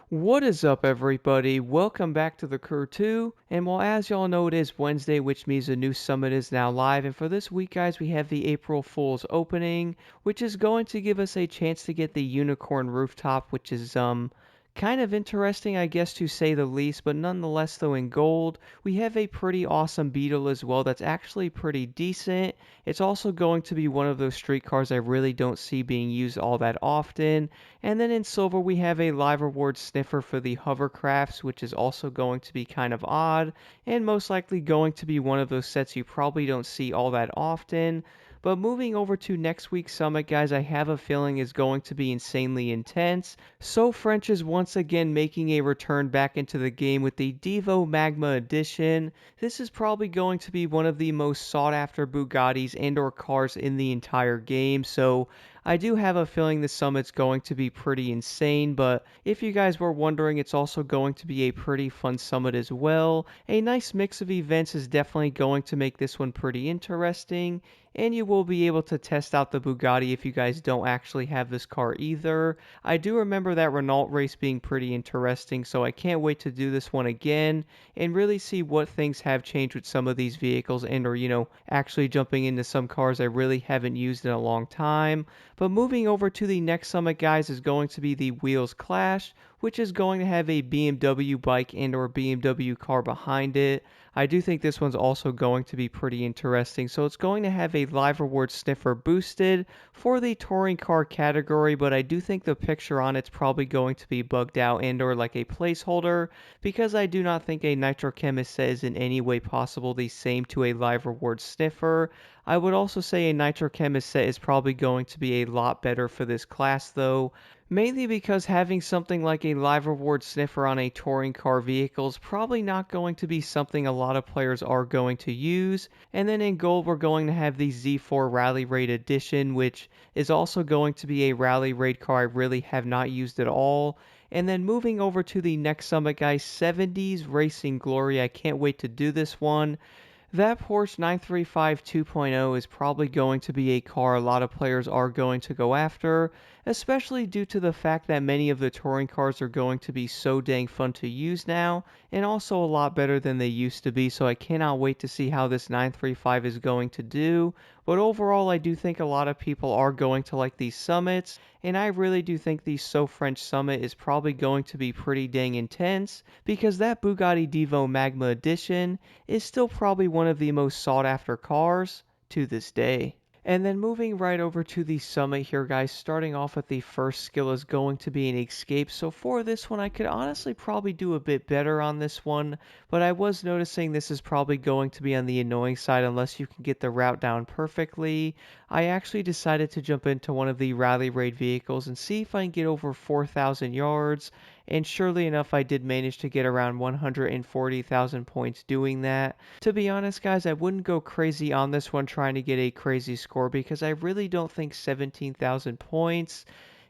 What is up, everybody? Welcome back to the crew 2. And well, as y'all know, it is Wednesday, which means the new summit is now live. And for this week, guys, we have the April Fool's opening, which is going to give us a chance to get the Unicorn Rooftop, which is kind of interesting, I guess, to say the least. But nonetheless, though, in gold, we have a pretty awesome Beetle as well that's actually pretty decent. It's also going to be one of those street cars I really don't see being used all that often. And then in silver, we have a live reward sniffer for the Hovercrafts, which is also going to be kind of odd, and most likely going to be one of those sets you probably don't see all that often. But moving over to next week's summit, guys, I have a feeling is going to be insanely intense. So French is once again making a return back into the game with the Devo Magma Edition. This is probably going to be one of the most sought after Bugattis and or cars in the entire game. So I do have a feeling the summit's going to be pretty insane, but if you guys were wondering, it's also going to be a pretty fun summit as well. A nice mix of events is definitely going to make this one pretty interesting, and you will be able to test out the Bugatti if you guys don't actually have this car either. I do remember that Renault race being pretty interesting, so I can't wait to do this one again and really see what things have changed with some of these vehicles and or actually jumping into some cars I really haven't used in a long time. But moving over to the next summit, guys, is going to be the Wheels Clash, which is going to have a BMW bike and or BMW car behind it. I do think this one's also going to be pretty interesting. So it's going to have a live reward sniffer boosted for the touring car category, but I do think the picture on it's probably going to be bugged out and or like a placeholder because I do not think a nitrochemist set is in any way possible the same to a live reward sniffer. I would also say a nitrochemist set is probably going to be a lot better for this class though, mainly because having something like a live reward sniffer on a touring car vehicle is probably not going to be something a lot of players are going to use. And then in gold, we're going to have the Z4 Rally Raid Edition, which is also going to be a Rally Raid car I really have not used at all. And then moving over to the next summit, guys, 70s Racing Glory. I can't wait to do this one. That Porsche 935 2.0 is probably going to be a car a lot of players are going to go after, especially due to the fact that many of the touring cars are going to be so dang fun to use now, and also a lot better than they used to be, so I cannot wait to see how this 935 is going to do. But overall, I do think a lot of people are going to like these summits, and I really do think the So French Summit is probably going to be pretty dang intense, because that Bugatti Devo Magma Edition is still probably one of the most sought after cars to this day. And then moving right over to the summit here, guys, starting off with the first skill is going to be an escape. So for this one, I could honestly probably do a bit better on this one, but I was noticing this is probably going to be on the annoying side unless you can get the route down perfectly. I actually decided to jump into one of the Rally Raid vehicles and see if I can get over 4,000 yards. And surely enough, I did manage to get around 140,000 points doing that. To be honest, guys, I wouldn't go crazy on this one trying to get a crazy score because I really don't think 17,000 points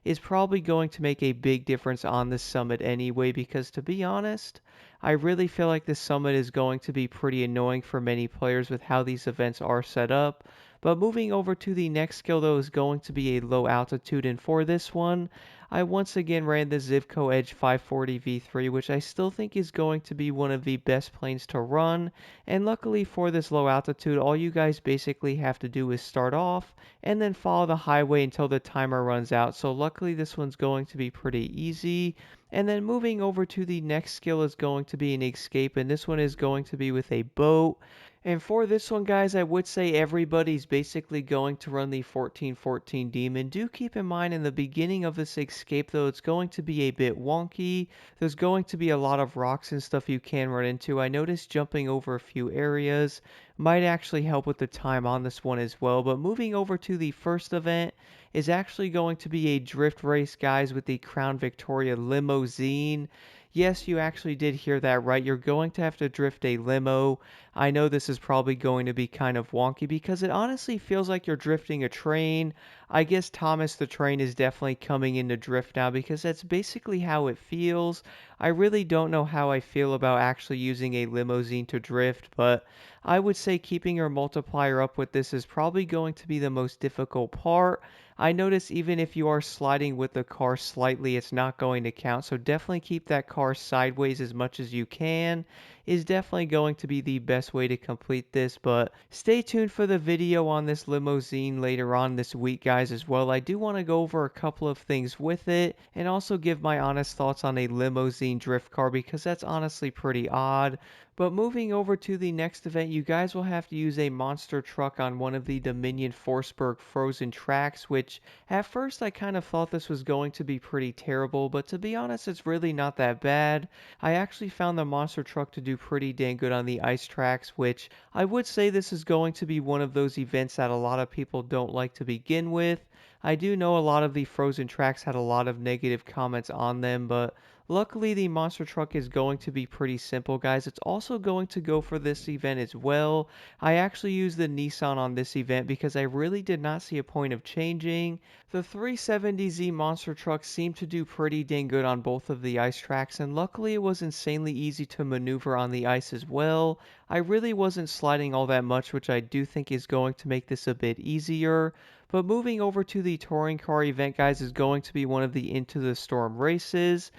is probably going to make a big difference on this summit anyway, because to be honest, I really feel like this summit is going to be pretty annoying for many players with how these events are set up. But moving over to the next skill though is going to be a low altitude, and for this one, I once again ran the Zivko Edge 540 V3, which I still think is going to be one of the best planes to run. And luckily for this low altitude, all you guys basically have to do is start off and then follow the highway until the timer runs out. So luckily this one's going to be pretty easy. And then moving over to the next skill is going to be an escape, and this one is going to be with a boat. And for this one, guys, I would say everybody's basically going to run the 1414 Demon. Do keep in mind in the beginning of this escape, though, it's going to be a bit wonky. There's going to be a lot of rocks and stuff you can run into. I noticed jumping over a few areas might actually help with the time on this one as well. But moving over to the first event is actually going to be a drift race, guys, with the Crown Victoria Limousine. Yes, you actually did hear that right. You're going to have to drift a limo. I know this is probably going to be kind of wonky because it honestly feels like you're drifting a train. I guess Thomas the Train is definitely coming into drift now because that's basically how it feels. I really don't know how I feel about actually using a limousine to drift, but I would say keeping your multiplier up with this is probably going to be the most difficult part. I notice even if you are sliding with the car slightly, it's not going to count. So definitely keep that car sideways as much as you can is definitely going to be the best way to complete this. But stay tuned for the video on this limousine later on this week, guys, as well. I do want to go over a couple of things with it and also give my honest thoughts on a limousine drift car because that's honestly pretty odd. But moving over to the next event, you guys will have to use a monster truck on one of the Dominion Forsberg frozen tracks, which at first I kind of thought this was going to be pretty terrible, but to be honest, it's really not that bad. I actually found the monster truck to do pretty dang good on the ice tracks, which I would say this is going to be one of those events that a lot of people don't like to begin with. I do know a lot of the frozen tracks had a lot of negative comments on them, but luckily, the monster truck is going to be pretty simple, guys. It's also going to go for this event as well. I actually used the Nissan on this event because I really did not see a point of changing. The 370Z monster truck seemed to do pretty dang good on both of the ice tracks, and luckily it was insanely easy to maneuver on the ice as well. I really wasn't sliding all that much, which I do think is going to make this a bit easier. But moving over to the touring car event, guys, is going to be one of the Into the Storm races.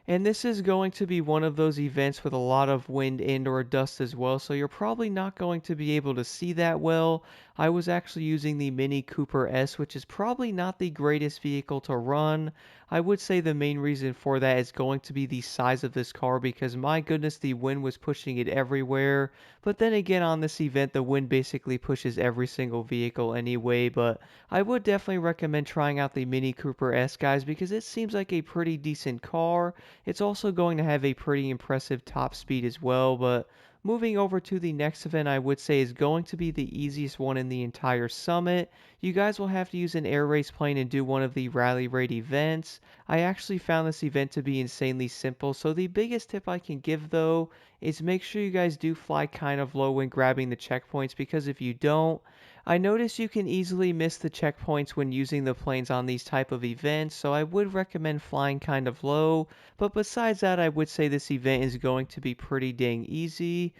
And this is going to be one of those events with a lot of wind and or dust as well, so you're probably not going to be able to see that well. I was actually using the Mini Cooper S, which is probably not the greatest vehicle to run. I would say the main reason for that is going to be the size of this car because my goodness, the wind was pushing it everywhere. But then again, on this event, the wind basically pushes every single vehicle anyway. But I would definitely recommend trying out the Mini Cooper S, guys, because it seems like a pretty decent car. It's also going to have a pretty impressive top speed as well, but moving over to the next event I would say is going to be the easiest one in the entire summit. You guys will have to use an air race plane and do one of the rally raid events. I actually found this event to be insanely simple, so the biggest tip I can give though is make sure you guys do fly kind of low when grabbing the checkpoints because if you don't, I notice you can easily miss the checkpoints when using the planes on these type of events, so I would recommend flying kind of low. But besides that, I would say this event is going to be pretty dang easy.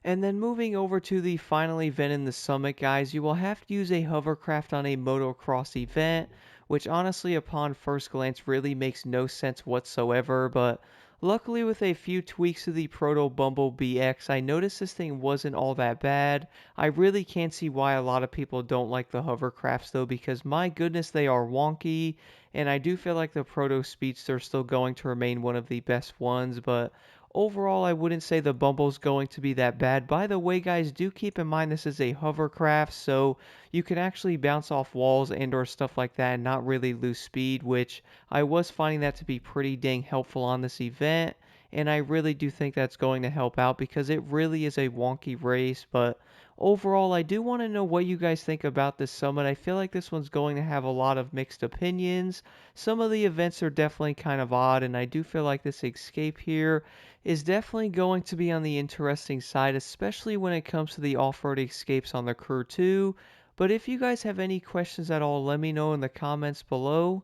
And then moving over to the final event in the summit, guys, you will have to use a hovercraft on a motocross event, which honestly upon first glance really makes no sense whatsoever, but luckily with a few tweaks to the proto BumbleBEEX, I noticed this thing wasn't all that bad. I really can't see why a lot of people don't like the hovercrafts though, because my goodness they are wonky, and I do feel like the proto Speedster is still going to remain one of the best ones, but overall, I wouldn't say the Bumble's going to be that bad. By the way, guys, do keep in mind this is a hovercraft, so you can actually bounce off walls and or stuff like that and not really lose speed, which I was finding that to be pretty dang helpful on this event. And I really do think that's going to help out because it really is a wonky race. But overall, I do want to know what you guys think about this summit. I feel like this one's going to have a lot of mixed opinions. Some of the events are definitely kind of odd, and I do feel like this escape here is definitely going to be on the interesting side, especially when it comes to the off-road escapes on the Crew 2. But if you guys have any questions at all, let me know in the comments below.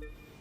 you